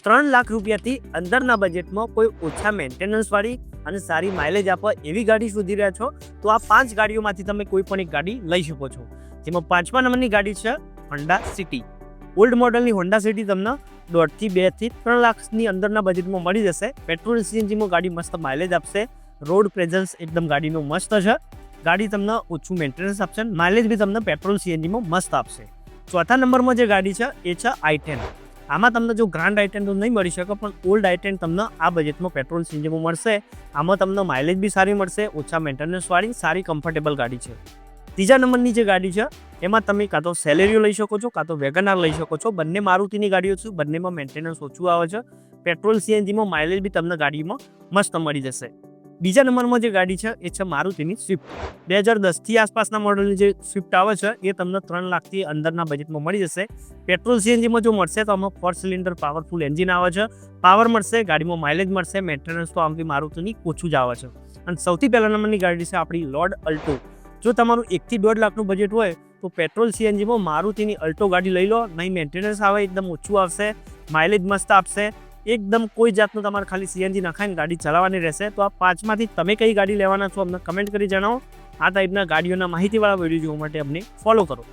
₹3 લાખ અંદરના બજેટમાં કોઈ ઓછા મેન્ટેનન્સવાળી અને સારી માઇલેજ આપે એવી ગાડી શોધી રહ્યા છો તો આ 5 ગાડીઓમાંથી તમે કોઈ પણ એક ગાડી લઈ શકો છો. જેમાં 5મા નંબરની ગાડી છે હોન્ડા સિટી. ઓલ્ડ મોડલની હોન્ડા સિટી તમને 1.5 થી 2 થી 3 લાખની અંદરના બજેટમાં મળી જશે. પેટ્રોલ સીએનજીમાં ગાડી મસ્ત માઇલેજ આપશે. રોડ પ્રેઝન્સ એકદમ ગાડીનો મસ્ત છે. ગાડી તમને ઓછું મેન્ટેનન્સ આપશે. માઇલેજ બી તમને પેટ્રોલ સીએનજીમાં મસ્ત આપશે. ચોથા નંબરમાં જે ગાડી છે એ છે i10. આમાં તમને જો ગ્રાન્ડ i10 તો નહીં મળી શકે, પણ ઓલ્ડ i10 તમને આ બજેટમાં પેટ્રોલ સીએનજીમાં મળશે. આમાં તમને માઇલેજ બી સારી મળશે, ઓછા મેન્ટેનન્સવાળી સારી કમ્ફર્ટેબલ ગાડી છે. ત્રીજા નંબરની જે ગાડી છે એમાં તમે કાં તો સેલેરિયો લઈ શકો છો, કાં તો વેગનાર લઈ શકો છો. બંને મારુતિની ગાડીઓ છે. બંનેમાં મેન્ટેનન્સ ઓછું આવે છે. પેટ્રોલ સીએનજીમાં માઇલેજ બી તમને ગાડીમાં મસ્ત મળી જશે. બીજા નંબરમાં જે ગાડી છે એ છે મારુતિની સ્વિફ્ટ. 2010થી આસપાસના મોડલની જે સ્વિફ્ટ આવે છે એ તમને 3 લાખથી અંદરના બજેટમાં મળી જશે. પેટ્રોલ સીએનજીમાં જો મળશે તો આમાં 4 સિલિન્ડર પાવરફુલ એન્જિન આવે છે. પાવર મળશે, ગાડીમાં માઇલેજ મળશે, મેન્ટેનન્સ તો આમથી મારુતિની ઓછું જ આવે છે. અને સૌથી પહેલા નંબરની ગાડી છે આપણી લોર્ડ અલ્ટો. જો તમારું 1 થી 1.5 લાખનું બજેટ હોય તો પેટ્રોલ સીએનજીમાં મારુતિની અલ્ટો ગાડી લઈ લો. નહીં મેન્ટેનન્સ આવે, એકદમ ઓછું આવશે, માઇલેજ મસ્ત આપશે. એકદમ કોઈ જાતનું તમારે ખાલી સીએનજી નખાઈને ગાડી ચલાવવાની રહેશે. તો આ 5માંથી તમે કઈ ગાડી લેવાના છો અમને કમેન્ટ કરી જણાવો. આ ટાઈપના ગાડીઓના માહિતીવાળા વિડીયો જોવા માટે અમને ફોલો કરો.